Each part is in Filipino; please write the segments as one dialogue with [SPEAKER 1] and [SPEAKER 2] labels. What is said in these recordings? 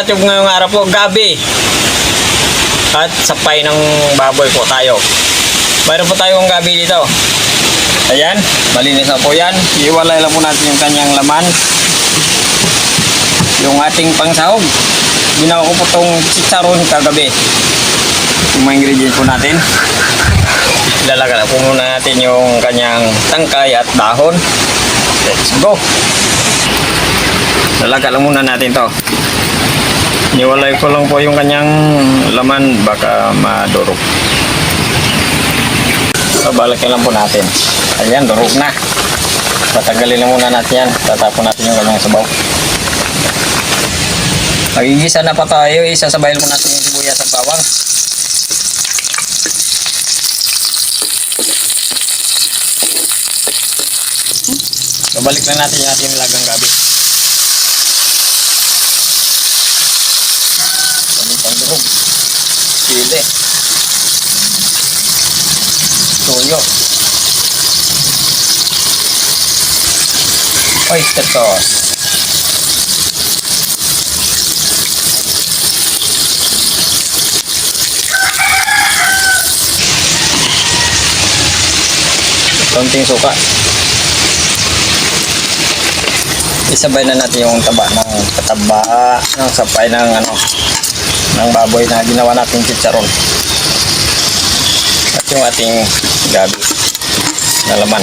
[SPEAKER 1] YouTube ngayong araw po, gabi. At sapay ng baboy po tayo. Mayroon po tayong gabi dito. Ayan, malinis na po yan. Iwalay lang po natin yung kanyang laman. Yung ating pangsahog. Ginawa ko po itong chicharon kagabi. Yung mga ingredients po natin. Ilalagay na po muna natin yung kanyang tangkay at dahon. Let's go! Lalagay lang muna natin to. Niwalay ko lang po yung kanyang laman, baka madurog. Babalikan lang po natin. Ayan, durog na. Patagalin lang muna natin yan. Tatapon natin yung kanyang sabaw. Magigisa na pa tayo. Isasabayin mo natin yung sibuyas at bawang. Babalik lang natin yung ating nilagang gabi. Pang durog. Sili. Toyo. Oyster sauce. Konting suka. Isabay na natin yung taba ng sapay ng baboy na ginawa natin chicharon. At yung ating gabi na laman.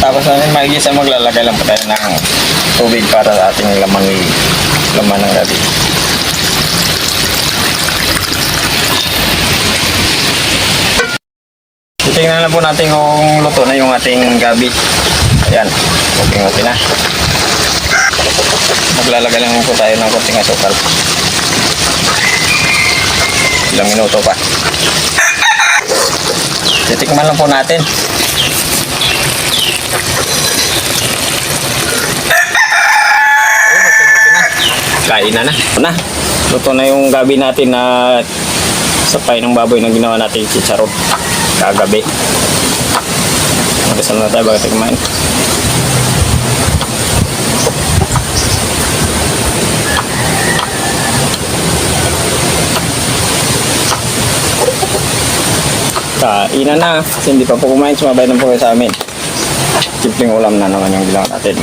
[SPEAKER 1] Tapos natin magigisa, maglalagay lang po tayo ng tubig para sa ating laman ng gabi. Titingnan na po natin kung luto na yung ating gabi. Ayan, okay na. Maglalagay lang po tayo ng konting asukal. Ilang minuto pa. Titikman lang po natin. Kainan na. Luto na yung gabi natin na sapay ng baboy na ginawa natin chicharon kagabi. Magkasal na tayo bago tayo kumain. Kainan na. Kasi hindi pa po kumain, sumabay na po kayo sa amin. Simpleng ulam na naman yung ginawa natin.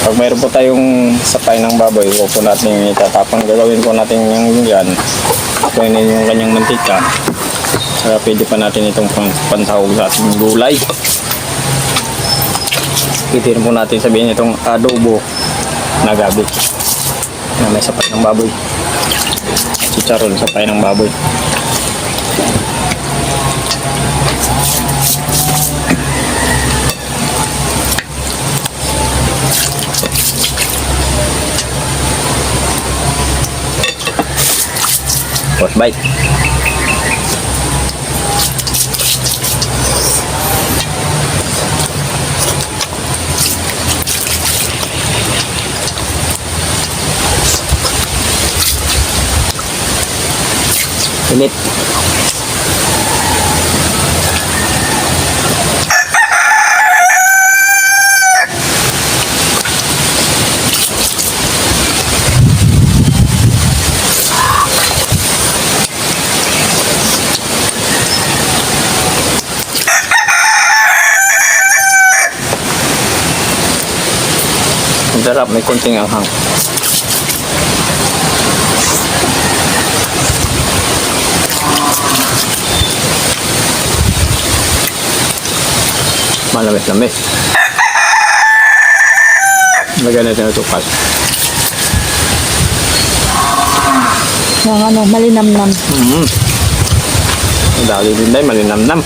[SPEAKER 1] Pag mayroon po tayong sapay ng baboy, huwag po natin itatapon. Gagawin po natin yung yan. Kunin yung kanyang mantika. Saka pwede pa natin itong pansahog sa ating gulay. Pwede po natin sabihin itong adobo na gabi. Na may sapay ng baboy. Chicharon, sapay ng baboy. First bite. Init. Sarap, may konting anghang. Malamis-lamis. Lagyan natin ng tukal.
[SPEAKER 2] Yung malinamnam.
[SPEAKER 1] Dali din tayo, malinamnam.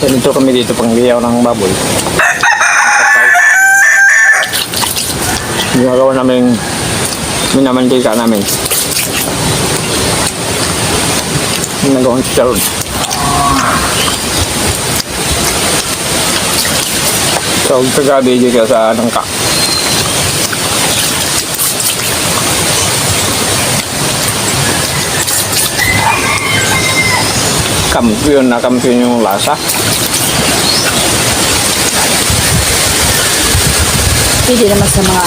[SPEAKER 1] Ganito kami dito pang liyaw ng baboy. Ginagawa namin minamantika namin. Ginagawang chicharon. So, kagabi ka sa nangka. Kampiyon yung lasa.
[SPEAKER 2] Pwede naman sa mga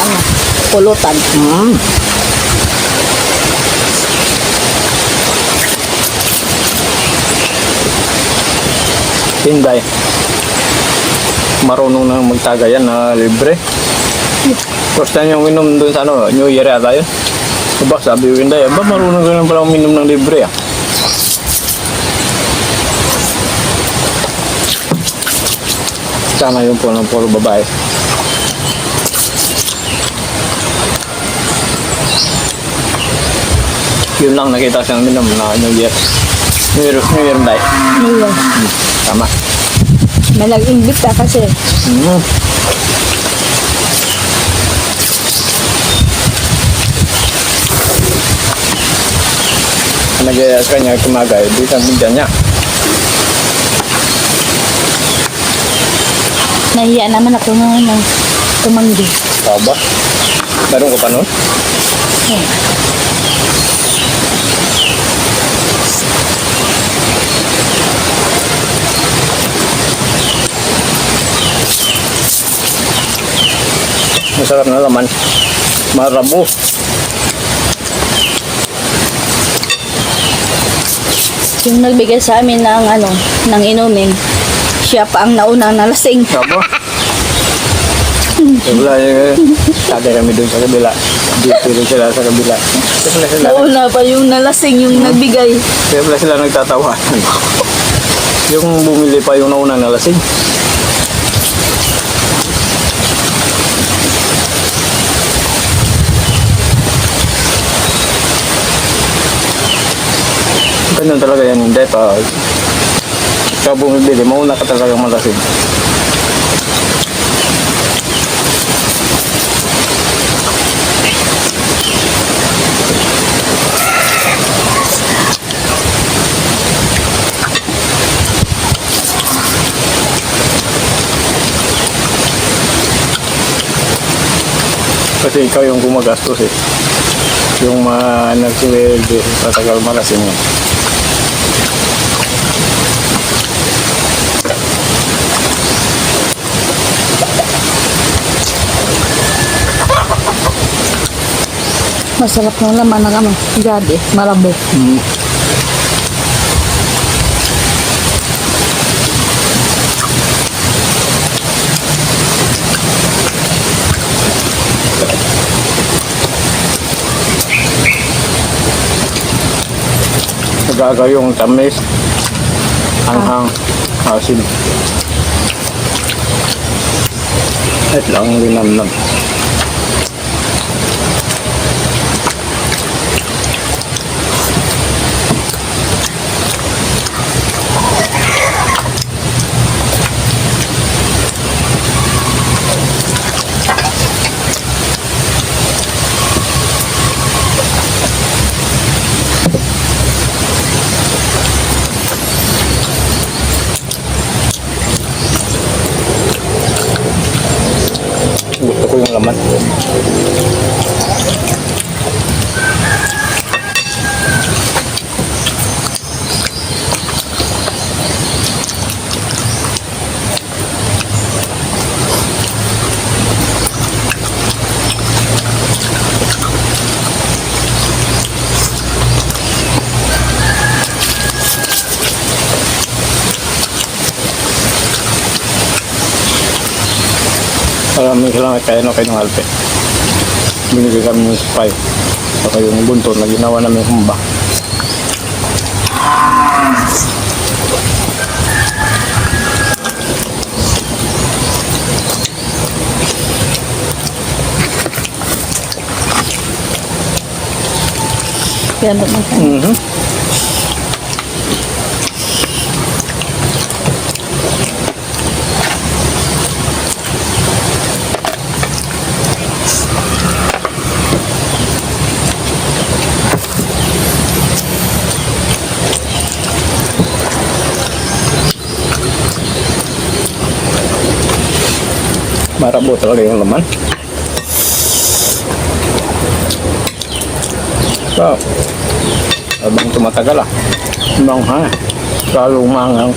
[SPEAKER 2] pulutan.
[SPEAKER 1] Hinday. Marunong na magtagayan na libre. First time yung minom dun sa New Year yata yun. Diba, sabi yung Hinday, ba marunong ka na pala uminom ng libre ah. Sana yun po ng puro babae. Yun lang nakita siyang minom na New Year. New Year Day.
[SPEAKER 2] Ayun.
[SPEAKER 1] Tama.
[SPEAKER 2] May nag-invite ka kasi.
[SPEAKER 1] Nag-iayas ka niya tumagay. Di ka bigyan niya.
[SPEAKER 2] Nahiya naman ako ng tumanggi.
[SPEAKER 1] Aba? Meron ka pa nun? Masarap na laman. Marabo.
[SPEAKER 2] Yung nagbigay sa amin ng inumin, siya pa ang naunang nalasing.
[SPEAKER 1] Aba? Wala sabi kami doon sa kabila. Dito rin sila sa kabila.
[SPEAKER 2] Nauna pa yung nalasing, yung nagbigay.
[SPEAKER 1] Kaya pala sila nagtatawanan. Yung bumili pa yung naunang nalasing. Ganun talaga yan, hindi pa. Ikaw bumibili, mauna ka talaga malasing. Kasi ikaw yung gumagastos eh. Yung nagsiwelde sa tagal malasing mo.
[SPEAKER 2] Masarap ng laman ng gabi, marabo.
[SPEAKER 1] Nagagaw yung tamis, anghang, asin. At lang linamnam. Gusto ko yung laman. Maraming kailangan kaya kayo ng alpe. Binigay kami ng spy. Saka yung buntot na ginawa namin humba.
[SPEAKER 2] Kaya ba't nagkain?
[SPEAKER 1] Marabo talaga yung laman. So, habang tumatagal manghang. Lalo manghang.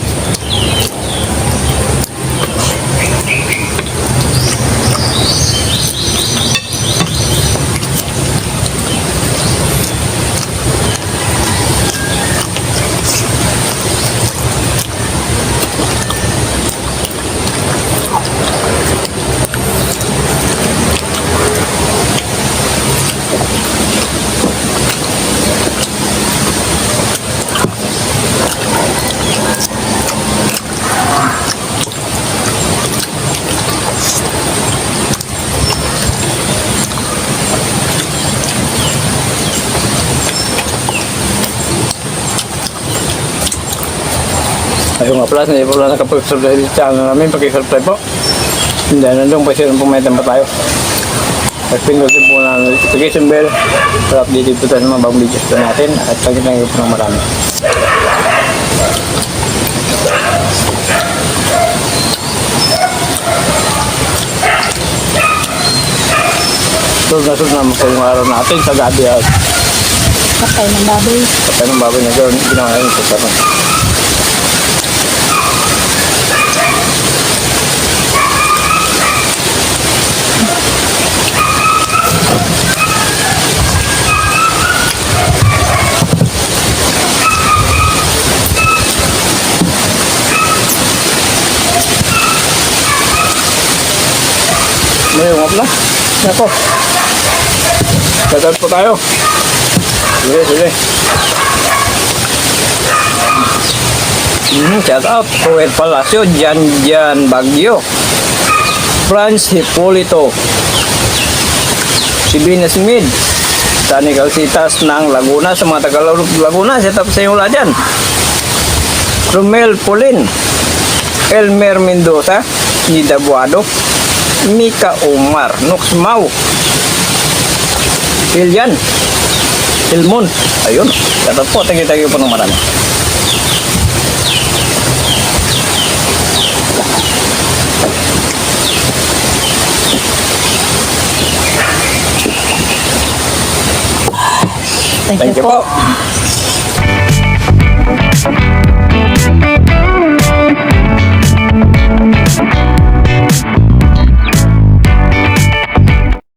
[SPEAKER 1] Ayun nga pala, hindi po lang nakapag-subscribe sa channel namin. Pag-subscribe po. Hindi, nandun po siya, pumayatan pa tayo. At pindutin po na notification bell para updated po tayo ng mga bagong videos po natin. At tagin po ng marami. Sunod na po yung araw natin sa gabi at
[SPEAKER 2] Kapay ng baboy.
[SPEAKER 1] kapag ng baboy na gawin, ginawa natin sa sarang. Mayroon na. Nako. Tagal po tayo. Sige, sige. Shout out. Poet Palacio, Jan Bagyo. Franz Hipolito. Si Venus Mid. Tani Calcitas ng Laguna. Sa mga taga Laguna. Set up sa inyo wala dyan. Romel Polin. Elmer Mendoza. Nida Buado. Mika Omar, Nox Mau, Ilian, Ilmon, ayun, dapat po, tagi-tagi po ng marami.
[SPEAKER 2] Thank you po.